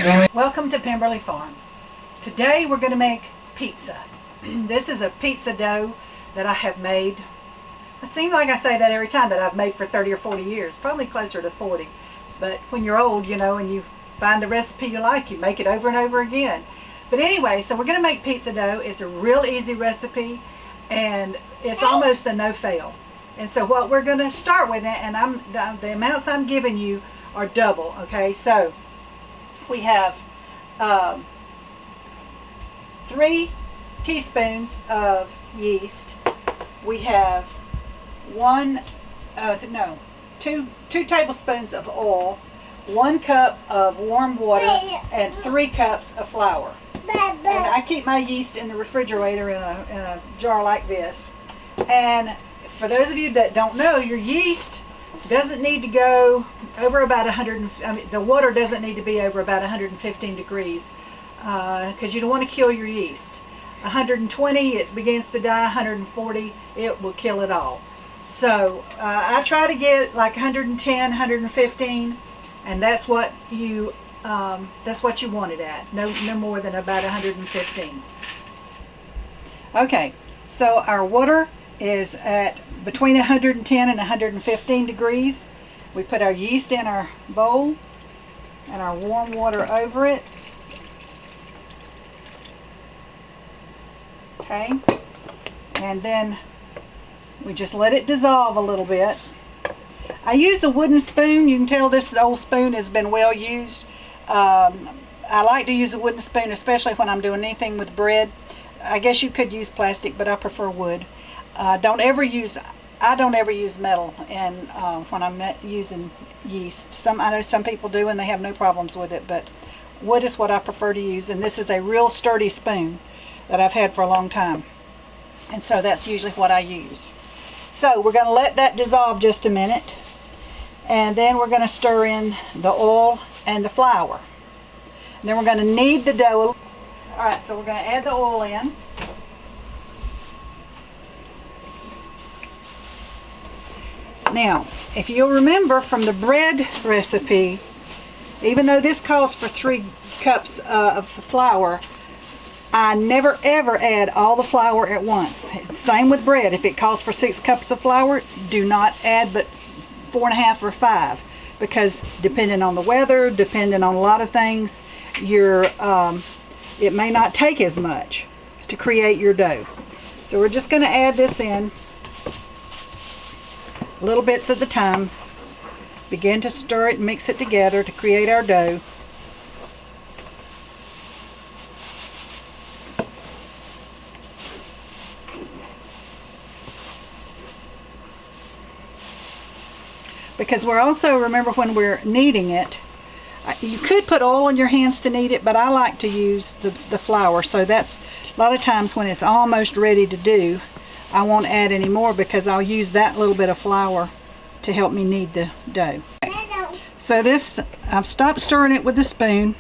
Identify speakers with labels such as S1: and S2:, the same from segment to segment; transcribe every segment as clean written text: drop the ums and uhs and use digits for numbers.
S1: Welcome to Pemberley Farm. Today we're going to make pizza. This is a pizza dough that I have made. It seems like I say that every time, that I've made for 30 or 40 years, probably closer to 40. But when you're old, you know, and you find a recipe you like, you make it over and over again. But anyway, so we're going to make pizza dough. It's a real easy recipe, and it's almost a no-fail. And so what we're going to start with, and the amounts I'm giving you are double, okay? So we have 3 teaspoons of yeast. We have 2 tablespoons of oil, 1 cup of warm water, and 3 cups of flour. And I keep my yeast in the refrigerator in a jar like this. And for those of you that don't know, your yeast doesn't need to go over about the water doesn't need to be over about 115 degrees because you don't want to kill your yeast. 120, it begins to die. 140, it will kill it all. So I try to get like 110, 115, and that's what you want it at. No more than about 115. Okay, so our water is at between 110 and 115 degrees. We put our yeast in our bowl and our warm water over it. Okay, and then we just let it dissolve a little bit. I use a wooden spoon. You can tell this old spoon has been well used. I like to use a wooden spoon, especially when I'm doing anything with bread. I guess you could use plastic, but I prefer wood. I don't ever use metal and when I'm using yeast. I know some people do and they have no problems with it, but wood is what I prefer to use, and this is a real sturdy spoon that I've had for a long time, and so that's usually what I use. So we're going to let that dissolve just a minute, and then we're going to stir in the oil and the flour, and then we're going to knead the dough. Alright, so we're going to add the oil in. Now, if you'll remember from the bread recipe, even though this calls for 3 cups of flour, I never ever add all the flour at once. Same with bread. If it calls for 6 cups of flour, do not add but 4.5 or 5, because depending on the weather, depending on a lot of things, it may not take as much to create your dough. So we're just going to add this in little bits at a time. Begin to stir it and mix it together to create our dough. Because we're also, remember when we're kneading it, you could put oil on your hands to knead it, but I like to use the flour. So that's a lot of times when it's almost ready to do, I won't add any more because I'll use that little bit of flour to help me knead the dough. Okay. So this, I've stopped stirring it with the spoon,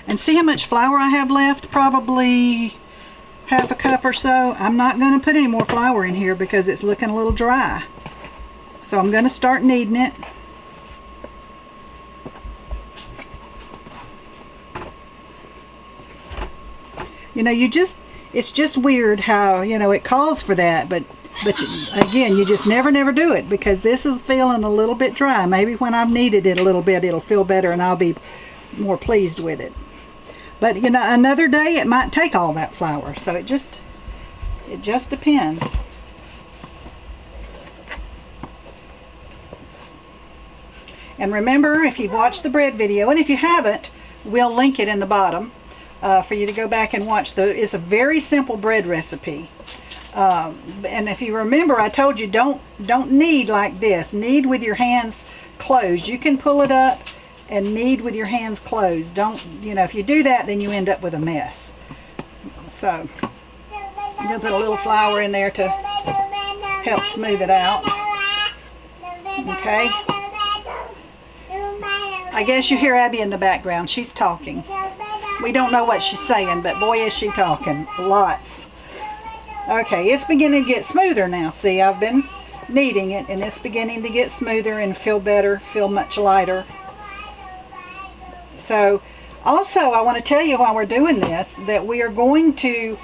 S1: and see how much flour I have left? Probably half a cup or so. I'm not going to put any more flour in here because it's looking a little dry. So I'm going to start kneading it. You know, it's just weird how, you know, it calls for that, but again, you just never do it because this is feeling a little bit dry. Maybe when I've kneaded it a little bit, it'll feel better and I'll be more pleased with it. But you know, another day it might take all that flour, so it just depends. And remember, if you've watched the bread video, and if you haven't, we'll link it in the bottom for you to go back and watch. It's a very simple bread recipe. And if you remember, I told you don't knead like this. Knead with your hands closed. You can pull it up and knead with your hands closed. Don't, you know, if you do that, then you end up with a mess. So I'm going to put a little flour in there to help smooth it out. Okay. I guess you hear Abby in the background. She's talking. We don't know what she's saying, but boy is she talking. Lots. Okay, it's beginning to get smoother now. See, I've been kneading it and it's beginning to get smoother and feel better, feel much lighter. So Also, I want to tell you while we're doing this that we are going to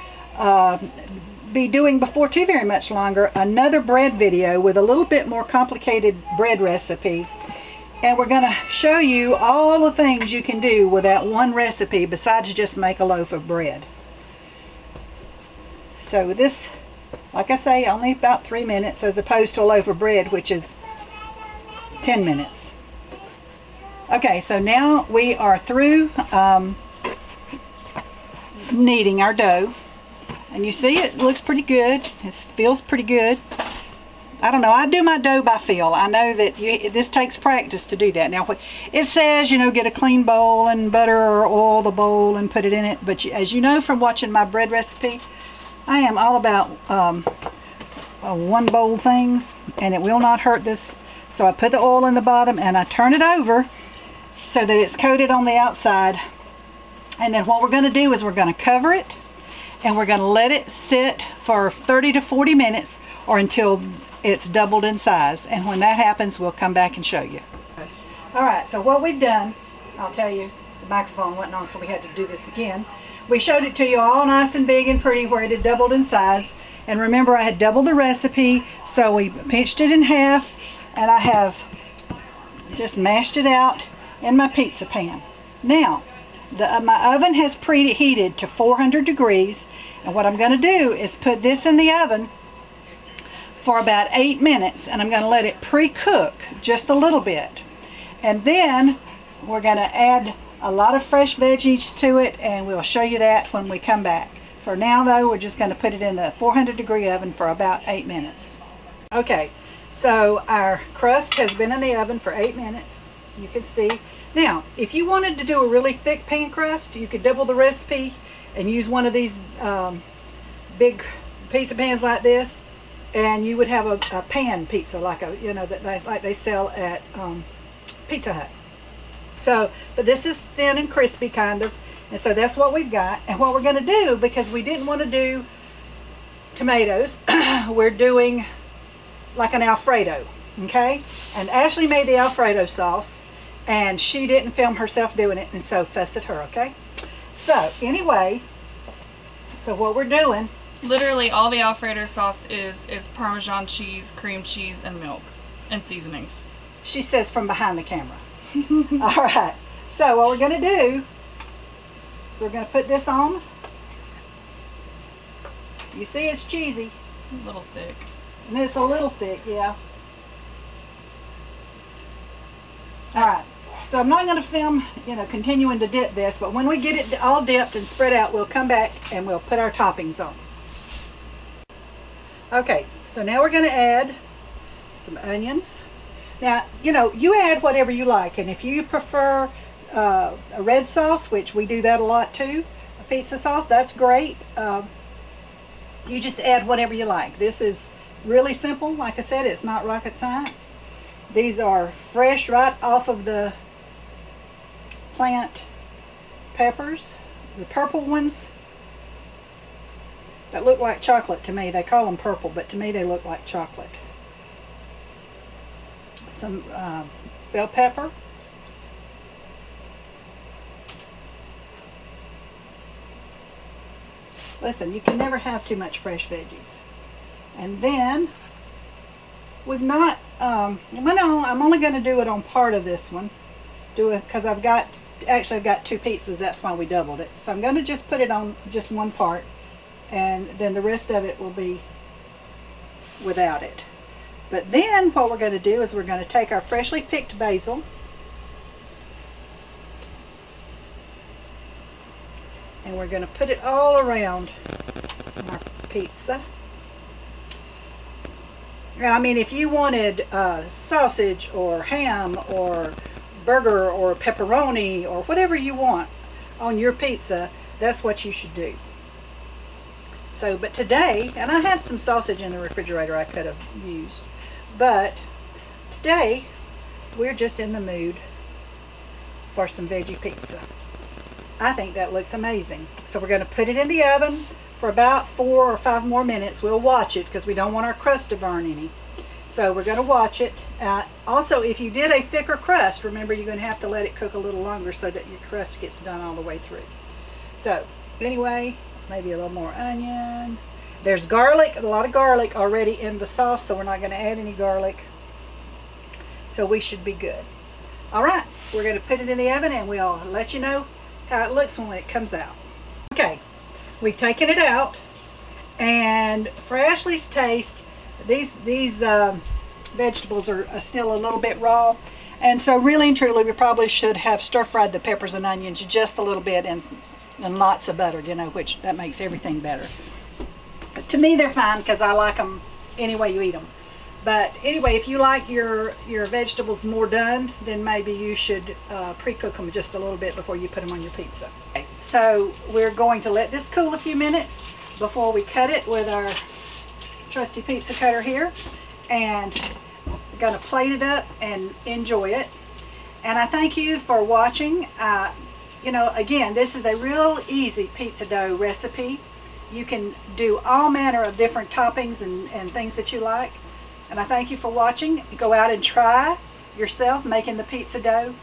S1: be doing, before too very much longer, another bread video with a little bit more complicated bread recipe. And we're going to show you all the things you can do with that one recipe besides just make a loaf of bread. So this, like I say, only about 3 minutes as opposed to a loaf of bread, which is 10 minutes. Okay, so now we are through kneading our dough. And you see it looks pretty good. It feels pretty good. I don't know, I do my dough by feel. I know that this takes practice to do that. Now, it says, you know, get a clean bowl and butter or oil the bowl and put it in it. But as you know from watching my bread recipe, I am all about one bowl things, and it will not hurt this. So I put the oil in the bottom and I turn it over so that it's coated on the outside. And then what we're going to do is we're going to cover it and we're going to let it sit for 30 to 40 minutes or until it's doubled in size. And when that happens, we'll come back and show you. Alright, so what we've done, I'll tell you, the microphone wasn't on, so we had to do this again. We showed it to you all nice and big and pretty where it had doubled in size. And remember, I had doubled the recipe, so we pinched it in half, and I have just mashed it out in my pizza pan. Now, my oven has preheated to 400 degrees, and what I'm going to do is put this in the oven for about 8 minutes, and I'm going to let it pre-cook just a little bit. And then we're going to add a lot of fresh veggies to it, and we'll show you that when we come back. For now though, we're just going to put it in the 400 degree oven for about 8 minutes. Okay, so our crust has been in the oven for 8 minutes. You can see. Now, if you wanted to do a really thick pan crust, you could double the recipe and use one of these big pizza pans like this, and you would have a pan pizza, like a, you know, that they sell at Pizza Hut. So, but this is thin and crispy kind of, and so that's what we've got. And what we're going to do, because we didn't want to do tomatoes, we're doing like an Alfredo, okay? And Ashley made the Alfredo sauce, and she didn't film herself doing it, and so fuss at her, okay? So, anyway, so what we're doing...
S2: Literally all the Alfredo sauce is Parmesan cheese, cream cheese, and milk, and seasonings.
S1: She says from behind the camera. All right, so what we're going to do is we're going to put this on. You see it's cheesy.
S2: A little thick.
S1: And it's a little thick, yeah. All right, so I'm not going to film, you know, continuing to dip this, but when we get it all dipped and spread out, we'll come back and we'll put our toppings on. Okay, so now we're going to add some onions. Now, you know, you add whatever you like, and if you prefer a red sauce, which we do that a lot too, a pizza sauce, that's great. You just add whatever you like. This is really simple. Like I said, it's not rocket science. These are fresh right off of the plant peppers, the purple ones that look like chocolate to me. They call them purple, but to me they look like chocolate. Some bell pepper, listen, you can never have too much fresh veggies. And then we've not well, no, I'm only going to do it on part of this one, do it because I've got two pizzas, that's why we doubled it. So I'm going to just put it on just one part, and then the rest of it will be without it. But then what we're going to do is we're going to take our freshly picked basil, and we're going to put it all around our pizza. And I mean, if you wanted sausage or ham or burger or pepperoni or whatever you want on your pizza, that's what you should do. So, but today, and I had some sausage in the refrigerator I could have used, but today we're just in the mood for some veggie pizza. I think that looks amazing. So we're going to put it in the oven for about 4 or 5 more minutes. We'll watch it because we don't want our crust to burn any. So we're going to watch it. Also, if you did a thicker crust, remember you're going to have to let it cook a little longer so that your crust gets done all the way through. So anyway, maybe a little more onion. There's garlic, a lot of garlic already in the sauce, so we're not going to add any garlic. So we should be good. All right, we're going to put it in the oven and we'll let you know how it looks when it comes out. Okay, we've taken it out, and for Ashley's taste, these vegetables are still a little bit raw, and so really and truly we probably should have stir-fried the peppers and onions just a little bit and lots of butter, you know, which that makes everything better. But to me they're fine because I like them any way you eat them. But anyway, if you like your vegetables more done, then maybe you should pre-cook them just a little bit before you put them on your pizza. Okay, so we're going to let this cool a few minutes before we cut it with our trusty pizza cutter here, and we're going to plate it up and enjoy it. And I thank you for watching. You know, again, this is a real easy pizza dough recipe. You can do all manner of different toppings and things that you like. And I thank you for watching. Go out and try yourself making the pizza dough.